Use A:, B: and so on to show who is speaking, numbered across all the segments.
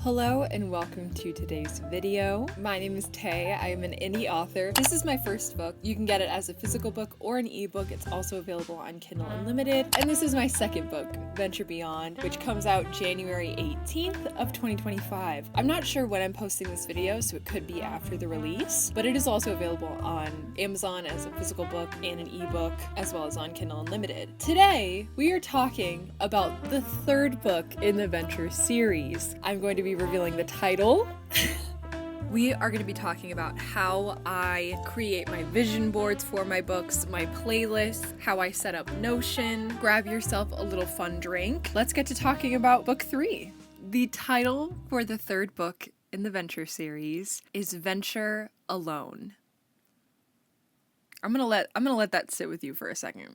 A: Hello and welcome to today's video. My name is Tay. I am an indie author. This is my first book. You can get it as a physical book or an ebook. It's also available on Kindle Unlimited. And this is my second book, Venture Beyond, which comes out January 18th of 2025. I'm not sure when I'm posting this video, so it could be after the release, but it is also available on Amazon as a physical book and an ebook, as well as on Kindle Unlimited. Today, we are talking about the third book in the Venture series. I'm going to be revealing the title. We are going to be talking about how I create my vision boards for my books, my playlists, how I set up Notion. Grab yourself a little fun drink. Let's get to talking about book 3. The title for the third book in the Venture series is Venture Alone. I'm gonna let that sit with you for a second.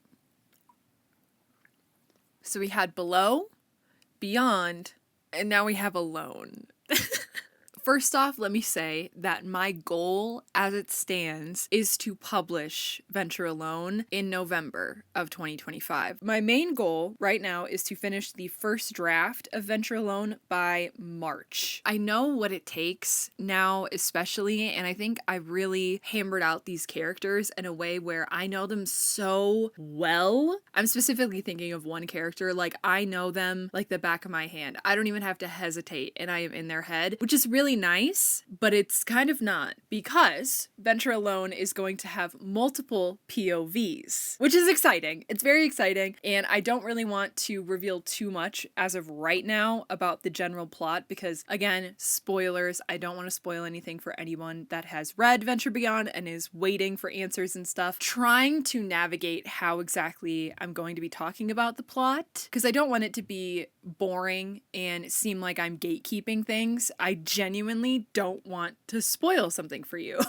A: So we had Below, Beyond, and now we have Alone. First off, let me say that my goal as it stands is to publish Venture Alone in November of 2025. My main goal right now is to finish the first draft of Venture Alone by March. I know what it takes now, especially, and I think I've really hammered out these characters in a way where I know them so well. I'm specifically thinking of one character, like I know them like the back of my hand. I don't even have to hesitate and I am in their head, which is really nice, but it's kind of not, because Venture Alone is going to have multiple POVs, which is exciting. It's very exciting, and I don't really want to reveal too much as of right now about the general plot because, again, spoilers. I don't want to spoil anything for anyone that has read Venture Beyond and is waiting for answers and stuff. Trying to navigate how exactly I'm going to be talking about the plot, because I don't want it to be boring and seem like I'm gatekeeping things. I genuinely don't want to spoil something for you,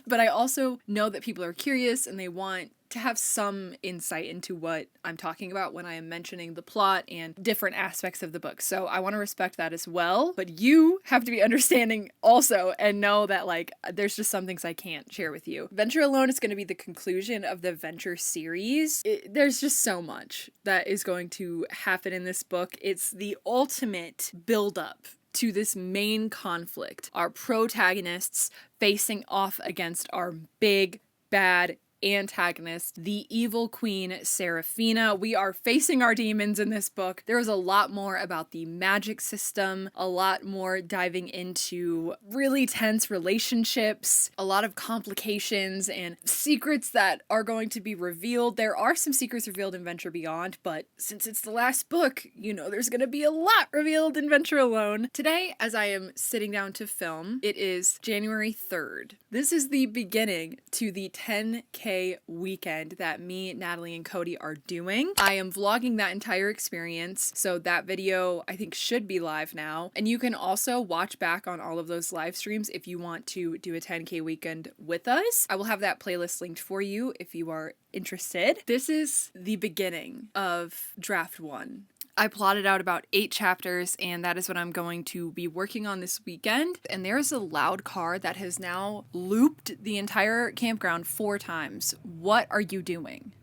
A: but I also know that people are curious and they want to have some insight into what I'm talking about when I am mentioning the plot and different aspects of the book. So I want to respect that as well, but you have to be understanding also and know that like there's just some things I can't share with you. Venture Alone is going to be the conclusion of the Venture series. There's just so much that is going to happen in this book. It's the ultimate build-up to this main conflict. Our protagonists facing off against our big bad antagonist, the evil queen Seraphina. We are facing our demons in this book. There is a lot more about the magic system, a lot more diving into really tense relationships, a lot of complications and secrets that are going to be revealed. There are some secrets revealed in Venture Beyond, but since it's the last book, you know there's going to be a lot revealed in Venture Alone. Today, as I am sitting down to film, it is January 3rd. This is the beginning to the 10K weekend that me, Natalie, and Cody are doing. I am vlogging that entire experience, so that video I think should be live now. And you can also watch back on all of those live streams if you want to do a 10K weekend with us. I will have that playlist linked for you if you are interested. This is the beginning of draft 1. I plotted out about 8 chapters, and that is what I'm going to be working on this weekend. And there's a loud car that has now looped the entire campground 4 times. What are you doing?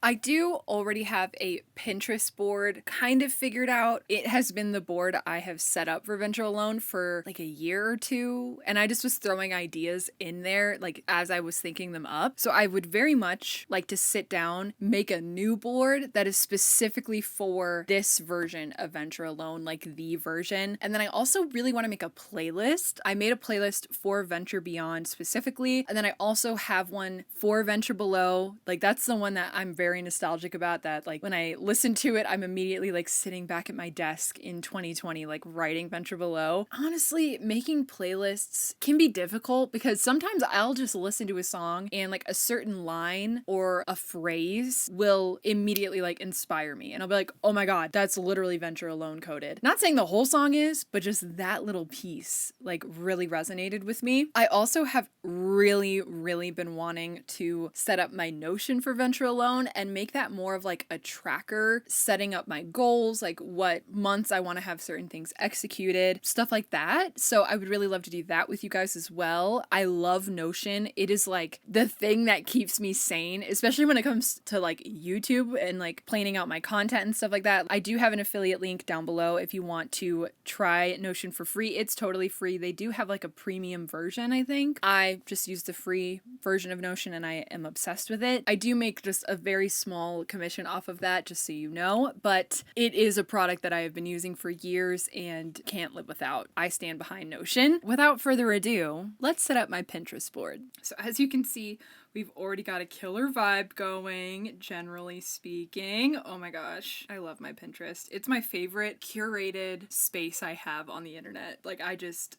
A: I do already have a Pinterest board kind of figured out. It has been the board I have set up for Venture Alone for like a year or two, and I just was throwing ideas in there like as I was thinking them up. So I would very much like to sit down, make a new board that is specifically for this version of Venture Alone, like the version. And then I also really want to make a playlist. I made a playlist for Venture Beyond specifically, and then I also have one for Venture Below. Like that's the one that I'm very nostalgic about, that like when I listen to it I'm immediately like sitting back at my desk in 2020 like writing Venture Below. Honestly, making playlists can be difficult because sometimes I'll just listen to a song and like a certain line or a phrase will immediately like inspire me and I'll be like, oh my god, that's literally Venture Alone coded. Not saying the whole song is, but just that little piece like really resonated with me. I also have really been wanting to set up my Notion for Venture Alone, and make that more of like a tracker, setting up my goals, like what months I want to have certain things executed, stuff like that. So I would really love to do that with you guys as well. I love Notion. It is like the thing that keeps me sane, especially when it comes to like YouTube and like planning out my content and stuff like that. I do have an affiliate link down below if you want to try Notion for free. It's totally free. They do have like a premium version, I think. I just use the free version of Notion and I am obsessed with it. I do make just a very small commission off of that, just so you know, but it is a product that I have been using for years and can't live without. I stand behind Notion. Without further ado, let's set up my Pinterest board. So as you can see, we've already got a killer vibe going, generally speaking. Oh my gosh, I love my Pinterest. It's my favorite curated space I have on the internet. Like it's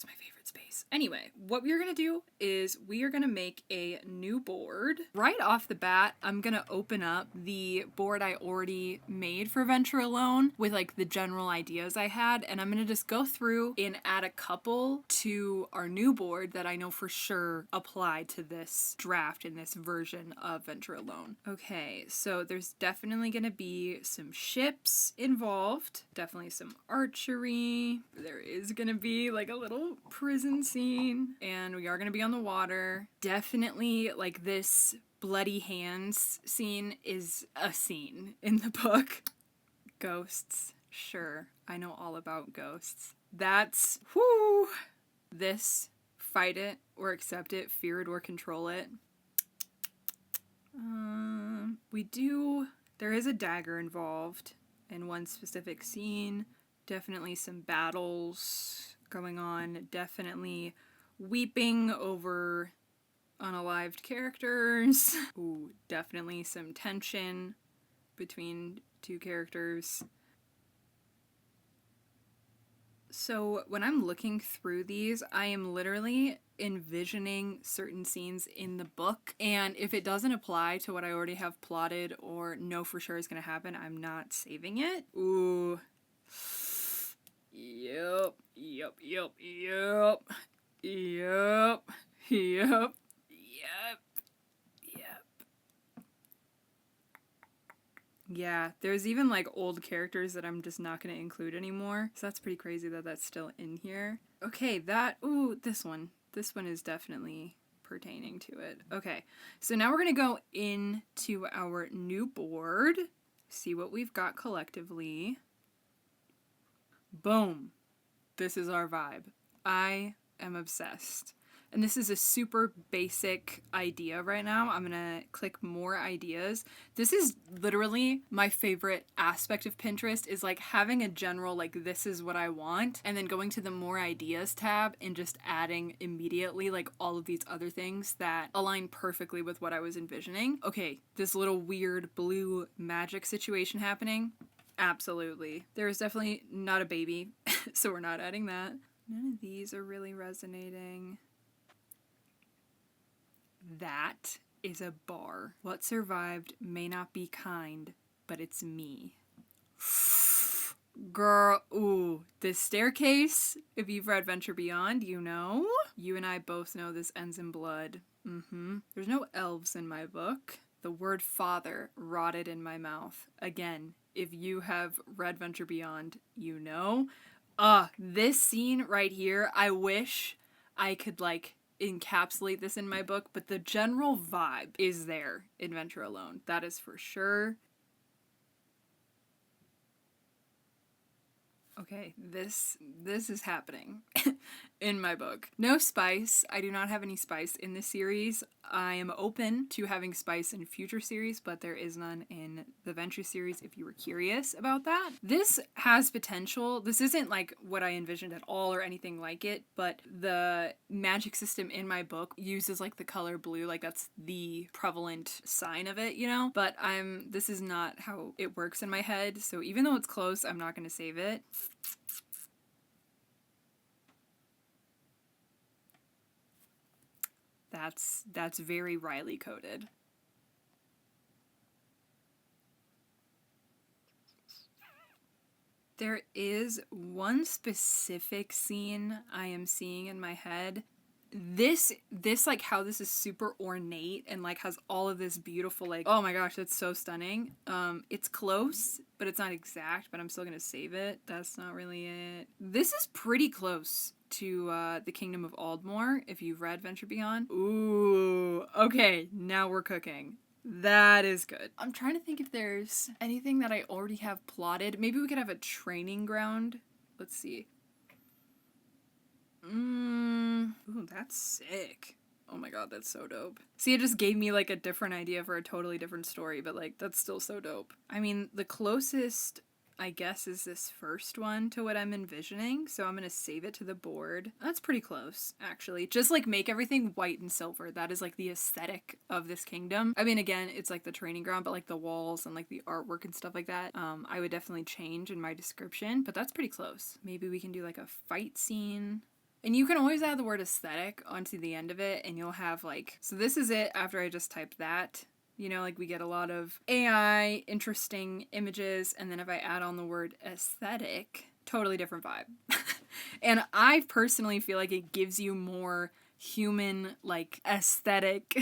A: my favorite space. Anyway, what we're gonna do is we are gonna make a new board. Right off the bat, I'm gonna open up the board I already made for Venture Alone with like the general ideas I had, and I'm gonna just go through and add a couple to our new board that I know for sure apply to this draft in this version of Venture Alone. Okay, so there's definitely gonna be some ships involved, definitely some archery. There is gonna be like a little prison scene, and we are gonna be on the water. Definitely like this bloody hands scene is a scene in the book. Ghosts, sure, I know all about ghosts. That's whoo. This, fight it or accept it, fear it or control it. There is a dagger involved in one specific scene. Definitely some battles going on. Definitely weeping over unalived characters. Ooh, definitely some tension between two characters. So when I'm looking through these, I am literally envisioning certain scenes in the book, and if it doesn't apply to what I already have plotted or know for sure is going to happen, I'm not saving it. Ooh. Yep. Yeah, there's even like old characters that I'm just not going to include anymore. So that's pretty crazy that that's still in here. Okay, this one. This one is definitely pertaining to it. Okay, so now we're going to go into our new board, see what we've got collectively. Boom. This is our vibe. I am obsessed. And this is a super basic idea right now. I'm gonna click more ideas. This is literally my favorite aspect of Pinterest, is like having a general, like, this is what I want, and then going to the more ideas tab and just adding immediately like all of these other things that align perfectly with what I was envisioning. Okay, this little weird blue magic situation happening. Absolutely. There is definitely not a baby, so we're not adding that. None of these are really resonating. That is a bar. What survived may not be kind, but it's me. Girl, ooh, this staircase, if you've read Venture Beyond, you know. You and I both know this ends in blood. There's no elves in my book. The word father rotted in my mouth. Again, if you have read Venture Beyond, you know. This scene right here, I wish I could like encapsulate this in my book, but the general vibe is there in Venture Alone. That is for sure. Okay, this is happening in my book. No spice. I do not have any spice in this series. I am open to having spice in future series, but there is none in the Venture series if you were curious about that. This has potential. This isn't like what I envisioned at all or anything like it, but the magic system in my book uses like the color blue, like that's the prevalent sign of it, you know? But this is not how it works in my head, so even though it's close, I'm not going to save it. That's very Riley coded. There is one specific scene I am seeing in my head This like how this is super ornate and like has all of this beautiful like, oh my gosh, that's so stunning. It's close, but it's not exact, but I'm still gonna save it. That's not really it. This is pretty close to the Kingdom of Aldmore, if you've read Venture Beyond. Ooh, okay, now we're cooking. That is good. I'm trying to think if there's anything that I already have plotted. Maybe we could have a training ground. Let's see. Ooh, that's sick. Oh my god, that's so dope. See, it just gave me like a different idea for a totally different story, but like that's still so dope. I mean, the closest, I guess, is this first one to what I'm envisioning, so I'm gonna save it to the board. That's pretty close, actually. Just like make everything white and silver. That is like the aesthetic of this kingdom. I mean, again, it's like the training ground, but like the walls and like the artwork and stuff like that, I would definitely change in my description, but that's pretty close. Maybe we can do like a fight scene. And you can always add the word aesthetic onto the end of it, and you'll have like, so this is it after I just typed that. You know, like we get a lot of AI, interesting images, and then if I add on the word aesthetic, totally different vibe. And I personally feel like it gives you more human, like, aesthetic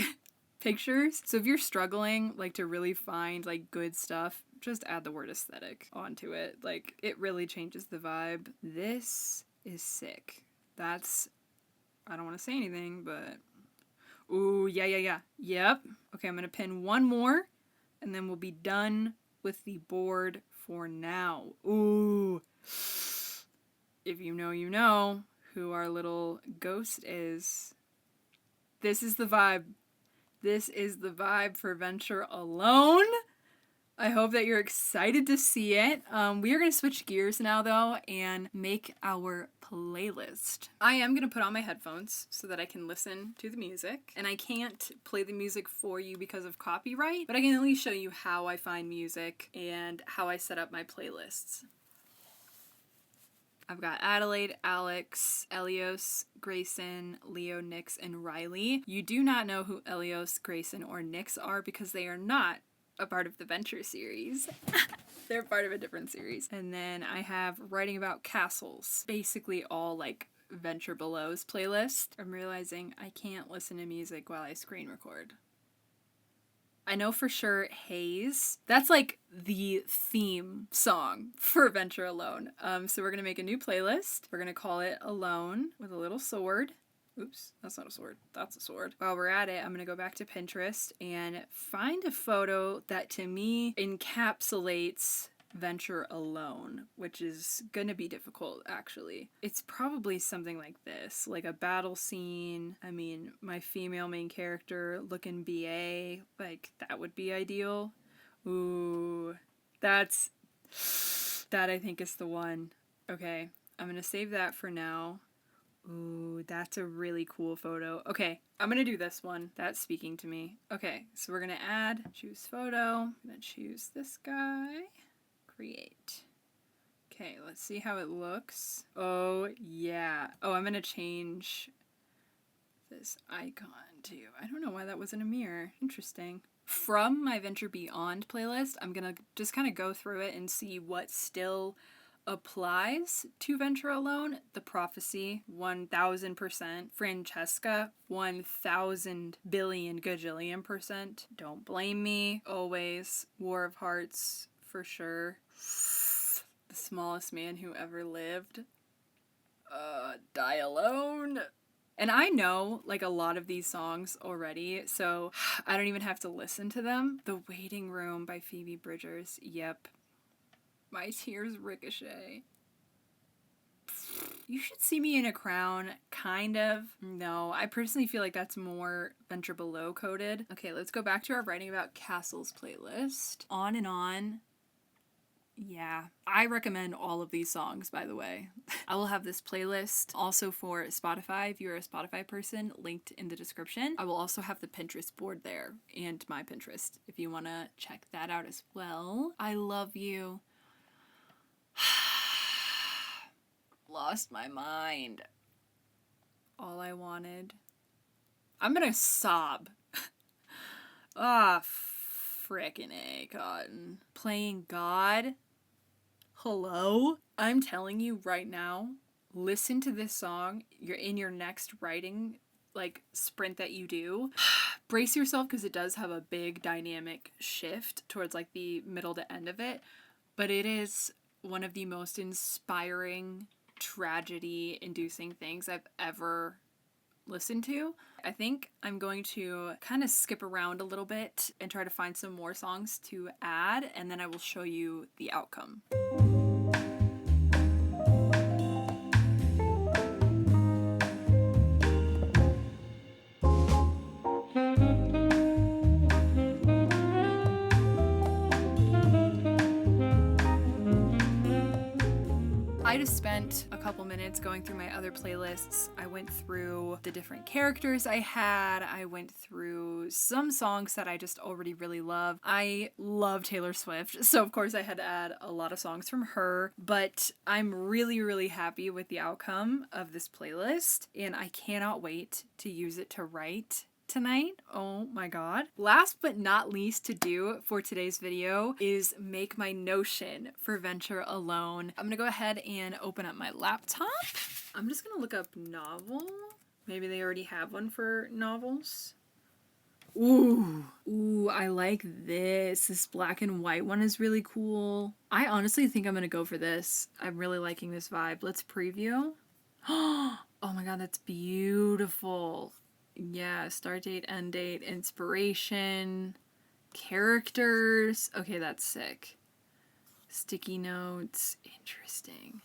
A: pictures. So if you're struggling, like, to really find, like, good stuff, just add the word aesthetic onto it. Like, it really changes the vibe. This is sick. That's, I don't want to say anything, but, ooh, yeah. Yep. Okay, I'm going to pin one more, and then we'll be done with the board for now. Ooh. If you know who our little ghost is. This is the vibe. This is the vibe for Venture Alone. I hope that you're excited to see it. We are going to switch gears now, though, and make our playlist. I am going to put on my headphones so that I can listen to the music. And I can't play the music for you because of copyright, but I can at least show you how I find music and how I set up my playlists. I've got Adelaide, Alex, Elios, Grayson, Leo, Nix, and Riley. You do not know who Elios, Grayson, or Nix are because they are not a part of the Venture series. They're part of a different series. And then I have Writing About Castles. Basically all like Venture Below's playlist. I'm realizing I can't listen to music while I screen record. I know for sure Haze. That's like the theme song for Venture Alone. So we're going to make a new playlist. We're going to call it Alone with a little sword. Oops, that's not a sword. That's a sword. While we're at it, I'm going to go back to Pinterest and find a photo that to me encapsulates Venture Alone, which is going to be difficult, actually. It's probably something like this, like a battle scene. I mean, my female main character looking BA, like that would be ideal. Ooh, that I think is the one. Okay, I'm going to save that for now. Ooh, that's a really cool photo. Okay, I'm gonna do this one. That's speaking to me. Okay, so we're gonna add, choose photo. I'm gonna choose this guy. Create. Okay, let's see how it looks. Oh, yeah. Oh, I'm gonna change this icon too. I don't know why that wasn't a mirror. Interesting. From my Venture Beyond playlist, I'm gonna just kind of go through it and see what still applies to Venture Alone. The Prophecy, 1000%. Francesca, 1000 billion gajillion %. Don't Blame Me, always. War of Hearts, for sure. The Smallest Man Who Ever Lived. Die Alone. And I know, like, a lot of these songs already, so I don't even have to listen to them. The Waiting Room by Phoebe Bridgers. Yep. My Tears Ricochet. You Should See Me in a Crown, kind of. No, I personally feel like that's more Venture Below coded. Okay, let's go back to our Writing About Castles playlist. On and On. Yeah, I recommend all of these songs, by the way. I will have this playlist also for Spotify, if you're a Spotify person, linked in the description. I will also have the Pinterest board there, and my Pinterest, if you want to check that out as well. I love you. Lost my mind. All I Wanted. I'm gonna sob. Frickin' A, Cotton. Playing God. Hello? I'm telling you right now, listen to this song. You're in your next writing like sprint that you do, brace yourself because it does have a big dynamic shift towards like the middle to end of it. But it is one of the most inspiring, tragedy-inducing things I've ever listened to. I think I'm going to kind of skip around a little bit and try to find some more songs to add, and then I will show you the outcome. I just spent a couple minutes going through my other playlists. I went through the different characters I had. I went through some songs that I just already really love. I love Taylor Swift, so of course I had to add a lot of songs from her, but I'm really, really happy with the outcome of this playlist, and I cannot wait to use it to write tonight. Oh my god. Last but not least to do for today's video is make my Notion for Venture Alone. I'm gonna go ahead and open up my laptop. I'm just gonna look up novel. Maybe they already have one for novels. Ooh, I like this. This black and white one is really cool. I honestly think I'm gonna go for this. I'm really liking this vibe. Let's preview. Oh my god, that's beautiful. Yeah, start date, end date, inspiration, characters. Okay, that's sick. Sticky notes. Interesting.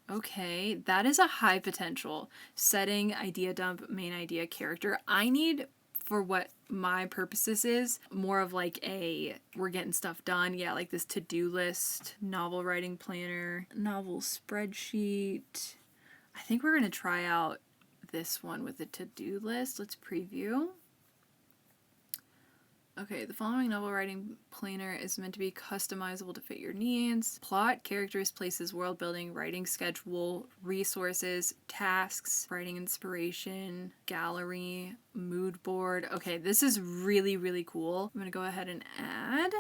A: Okay, that is a high potential. Setting, idea dump, main idea, character. I need, for what my purposes is, more of like a we're getting stuff done. Yeah, like this to-do list, novel writing planner, novel spreadsheet. I think we're going to try out this one with the to-do list. Let's preview. Okay, the following novel writing planner is meant to be customizable to fit your needs. Plot, characters, places, world building, writing schedule, resources, tasks, writing inspiration, gallery, mood board. Okay, this is really, really cool. I'm gonna go ahead and add.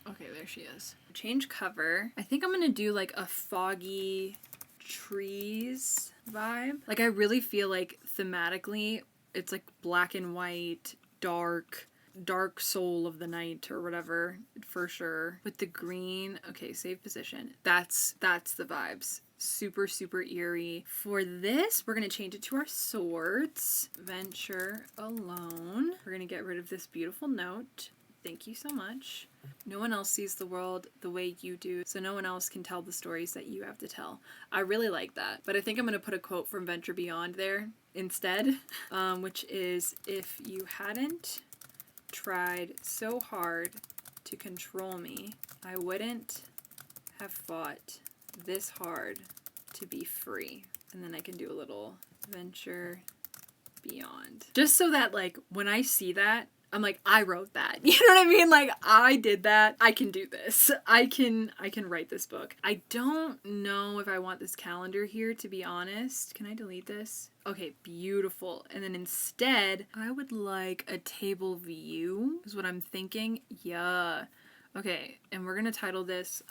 A: Okay, there she is. Change cover. I think I'm gonna do like a foggy trees vibe. Like I really feel like thematically it's like black and white, dark soul of the night or whatever for sure. With the green, okay, save position. That's the vibes. Super, super eerie. For this, we're gonna change it to our swords. Venture Alone. We're gonna get rid of this beautiful note. Thank you so much. No one else sees the world the way you do, so no one else can tell the stories that you have to tell. I really like that, but I think I'm going to put a quote from Venture Beyond there instead, which is, if you hadn't tried so hard to control me, I wouldn't have fought this hard to be free. And then I can do a little Venture Beyond. Just so that, like, when I see that, I'm like, I wrote that. You know what I mean? Like, I did that. I can do this. I can write this book. I don't know if I want this calendar here, to be honest. Can I delete this? Okay, beautiful. And then instead, I would like a table view, is what I'm thinking. Yeah. Okay, and we're gonna title this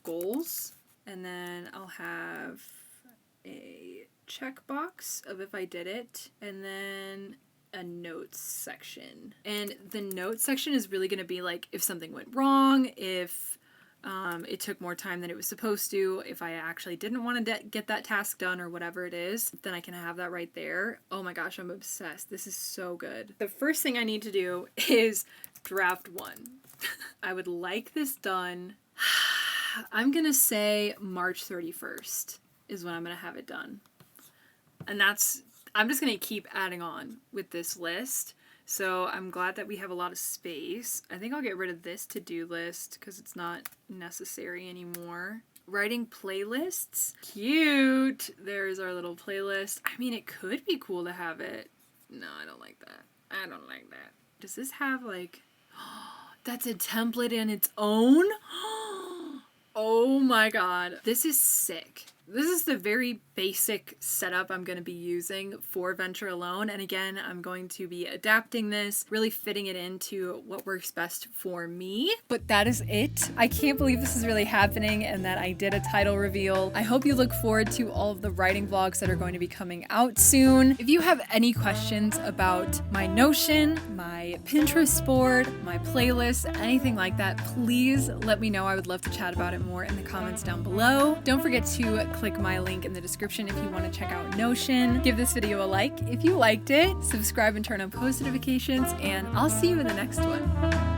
A: goals. And then I'll have a checkbox of if I did it. And then a notes section. And the notes section is really going to be like if something went wrong, if it took more time than it was supposed to, if I actually didn't want to get that task done or whatever it is, then I can have that right there. Oh my gosh, I'm obsessed. This is so good. The first thing I need to do is draft one. I would like this done. I'm going to say March 31st is when I'm going to have it done. And I'm just going to keep adding on with this list. So I'm glad that we have a lot of space. I think I'll get rid of this to-do list because it's not necessary anymore. Writing playlists. Cute. There's our little playlist. I mean, it could be cool to have it. No, I don't like that. I don't like that. Does this have like... that's a template in its own? Oh my god. This is sick. This is the very basic setup I'm going to be using for Venture Alone. And again, I'm going to be adapting this, really fitting it into what works best for me. But that is it. I can't believe this is really happening and that I did a title reveal. I hope you look forward to all of the writing vlogs that are going to be coming out soon. If you have any questions about my Notion, my Pinterest board, my playlist, anything like that, please let me know. I would love to chat about it more in the comments down below. Don't forget to click my link in the description if you want to check out Notion. Give this video a like if you liked it, subscribe and turn on post notifications, and I'll see you in the next one.